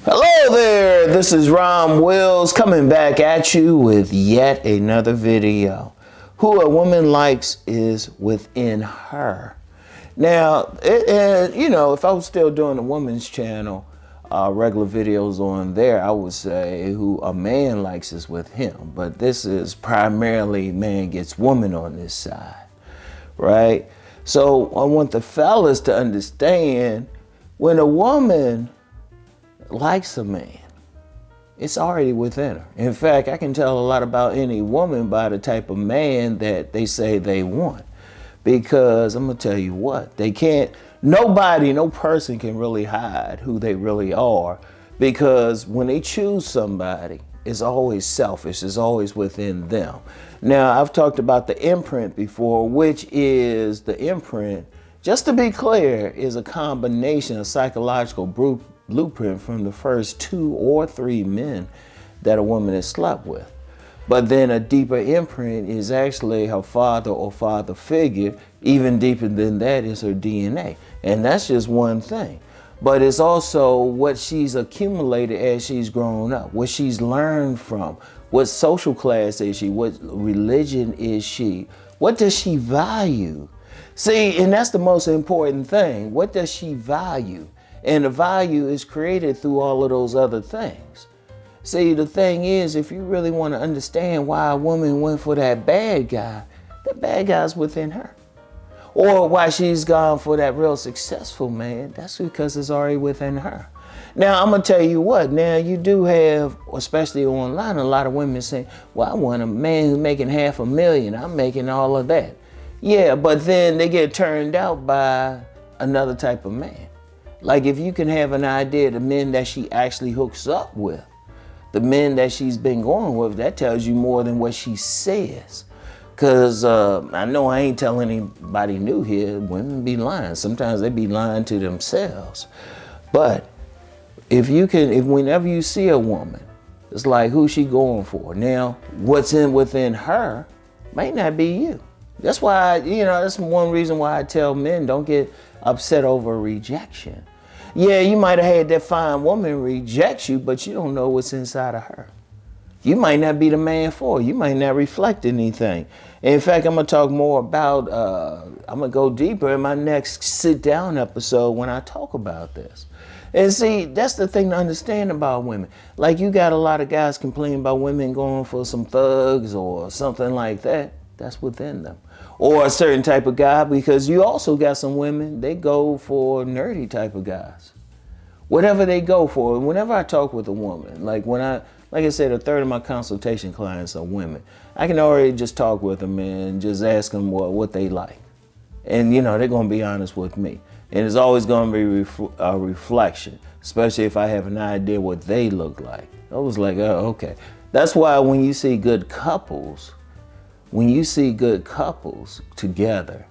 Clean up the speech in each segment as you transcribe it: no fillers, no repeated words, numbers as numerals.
Hello there, this is Rom Wills coming back at you with yet another video. Who a woman likes is within her. Now, if I was still doing a woman's channel, regular videos on there, I would say who a man likes is with him. But this is primarily man gets woman on this side, right? So I want the fellas to understand when a woman likes a man, it's already within her. In fact, I can tell a lot about any woman by the type of man that they say they want. Because I'm gonna tell you what, no person can really hide who they really are. Because when they choose somebody, it's always selfish, it's always within them. Now, I've talked about the imprint before, which is the imprint, just to be clear, is a combination of psychological blueprint from the first 2 or 3 men that a woman has slept with. But then a deeper imprint is actually her father or father figure. Even deeper than that is her DNA. And that's just one thing. But it's also what she's accumulated as she's grown up, what she's learned from, what social class is she, what religion is she, what does she value? See, and that's the most important thing. What does she value? And the value is created through all of those other things. See, the thing is, if you really want to understand why a woman went for that bad guy's within her. Or why she's gone for that real successful man, that's because it's already within her. Now, I'm going to tell you what, now you do have, especially online, a lot of women saying, well, I want a man who's making $500,000, I'm making all of that. Yeah, but then they get turned out by another type of man. Like if you can have an idea of the men that she actually hooks up with, the men that she's been going with, that tells you more than what she says. Because I know I ain't telling anybody new here, women be lying. Sometimes they be lying to themselves. But whenever you see a woman, it's like, who's she going for? Now, what's within her might not be you. That's why, that's one reason why I tell men don't get upset over rejection. Yeah, you might have had that fine woman reject you, but you don't know what's inside of her. You might not be the man for her. You might not reflect anything. In fact, I'm going to talk more about, I'm going to go deeper in my next sit down episode when I talk about this. And see, that's the thing to understand about women. Like you got a lot of guys complaining about women going for some thugs or something like that. That's within them. Or a certain type of guy, because you also got some women, they go for nerdy type of guys. Whatever they go for. Whenever I talk with a woman, like I said, a third of my consultation clients are women. I can already just talk with them and just ask them what they like. And they're going to be honest with me. And it's always going to be a reflection, especially if I have an idea what they look like. I was like, oh, okay. That's why when you see good couples, together,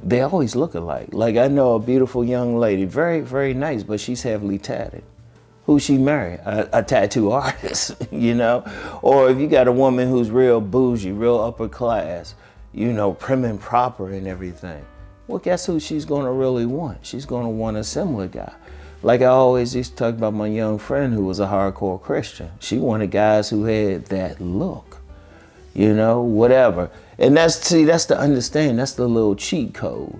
they always look alike. Like I know a beautiful young lady, very, very nice, but she's heavily tatted. Who she marry? A tattoo artist, Or if you got a woman who's real bougie, real upper class, prim and proper and everything. Well, guess who she's gonna really want? She's gonna want a similar guy. Like I always used to talk about my young friend who was a hardcore Christian. She wanted guys who had that look, whatever. And that's the understanding. That's the little cheat code.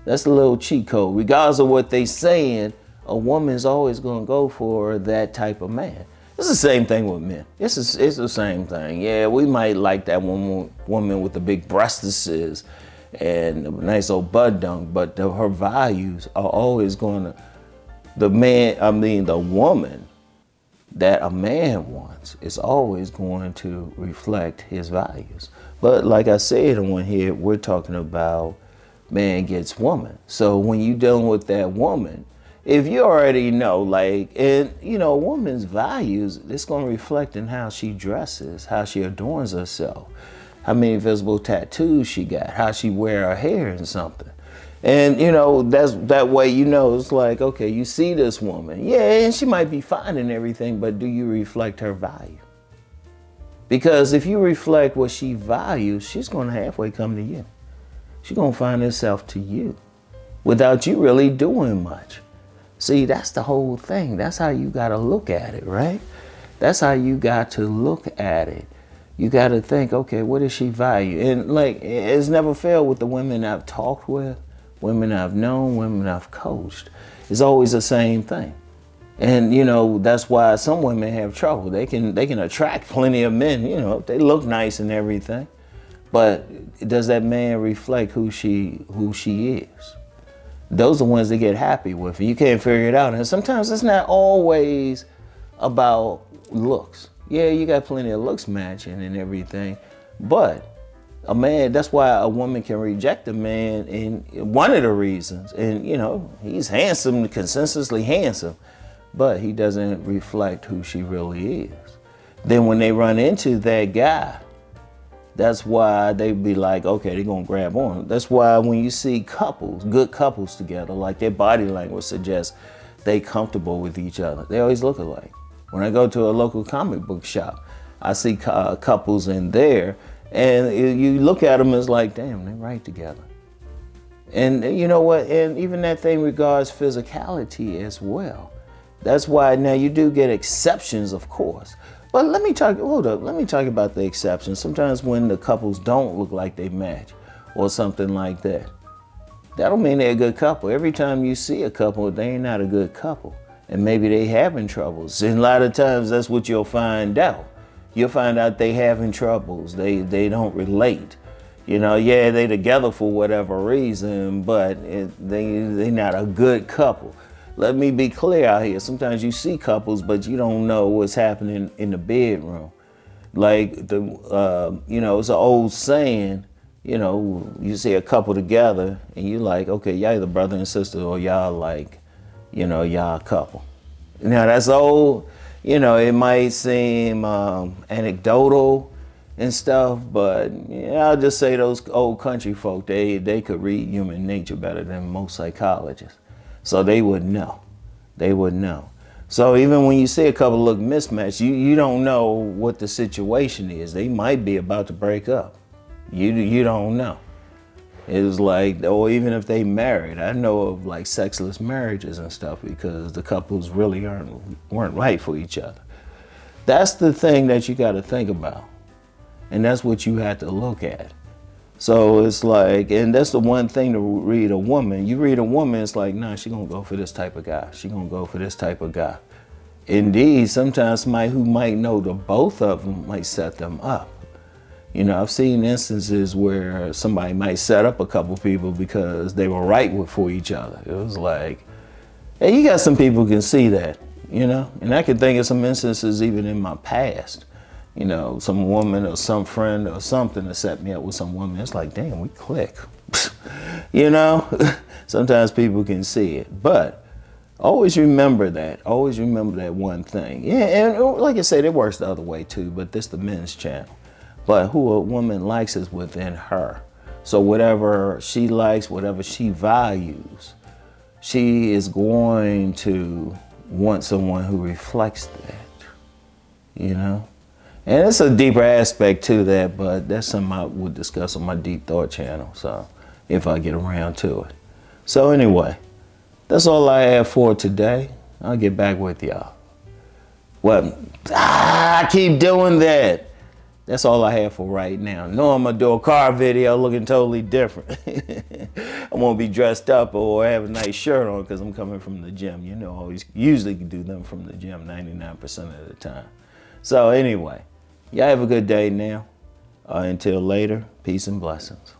Regardless of what they saying, a woman's always gonna go for that type of man. It's the same thing with men. It's the same thing. Yeah, we might like that woman with the big breastises and a nice old butt dunk, but her values are always the woman that a man wants is always going to reflect his values. But like I said on here, we're talking about man gets woman. So when you're dealing with that woman, if you already know, a woman's values, it's going to reflect in how she dresses, how she adorns herself, how many visible tattoos she got, how she wear her hair and something. And, that's that way, it's like, okay, you see this woman. Yeah, and she might be fine and everything, but do you reflect her value? Because if you reflect what she values, she's going to halfway come to you. She's going to find herself to you without you really doing much. See, that's the whole thing. That's how you got to look at it, right? That's how you got to look at it. You got to think, okay, what does she value? And like, it's never failed with the women I've talked with, women I've known, women I've coached. It's always the same thing. And, you know, that's why some women have trouble. They can attract plenty of men, you know, they look nice and everything. But does that man reflect who she is? Those are the ones that get happy with. You can't figure it out. And sometimes it's not always about looks. Yeah, you got plenty of looks matching and everything. But a man, that's why a woman can reject a man, and one of the reasons, and you know, he's handsome, consistently handsome, but he doesn't reflect who she really is. Then when they run into that guy, that's why they be like, okay, they're gonna grab on. That's why when you see couples, good couples together, like their body language suggests they comfortable with each other. They always look alike. When I go to a local comic book shop, I see couples in there, and you look at them, it's like, damn, they're right together. And you know what? And even that thing regards physicality as well. That's why now you do get exceptions, of course. But let me talk about the exceptions. Sometimes when the couples don't look like they match or something like that, that don't mean they're a good couple. Every time you see a couple, they ain't not a good couple. And maybe they having troubles. And a lot of times that's what you'll find out. You'll find out they having troubles. They don't relate. You know, yeah, they together for whatever reason, but they not a good couple. Let me be clear out here. Sometimes you see couples, but you don't know what's happening in the bedroom. Like you know, it's an old saying. You know, you see a couple together, and you like, okay, y'all either brother and sister, or y'all like, you know, y'all a couple. Now that's old. You know, it might seem anecdotal and stuff, but yeah, I'll just say those old country folk, they could read human nature better than most psychologists. So they would know. They would know. So even when you see a couple look mismatched, you don't know what the situation is. They might be about to break up. You don't know. It was like, or even if they married, I know of like sexless marriages and stuff because the couples really weren't right for each other. That's the thing that you got to think about. And that's what you have to look at. So it's like, and that's the one thing to read a woman. You read a woman, it's like, nah, she's going to go for this type of guy. She's going to go for this type of guy. Indeed, sometimes somebody who might know the both of them might set them up. You know, I've seen instances where somebody might set up a couple people because they were right for each other. It was like, hey, you got some people who can see that, you know? And I can think of some instances even in my past. You know, some woman or some friend or something that set me up with some woman. It's like, damn, we click. You know, sometimes people can see it, but always remember that. Always remember that one thing. Yeah, and like I said, it works the other way too, but this is the men's channel. But who a woman likes is within her. So whatever she likes, whatever she values, she is going to want someone who reflects that, you know? And it's a deeper aspect to that, but that's something I would discuss on my Deep Thought channel, so if I get around to it. So anyway, that's all I have for today. I'll get back with y'all. Well, I keep doing that. That's all I have for right now. No, I'm gonna do a car video looking totally different. I won't be dressed up or have a nice shirt on because I'm coming from the gym. You know, I always usually do them from the gym 99% of the time. So anyway, y'all have a good day now. Until later, peace and blessings.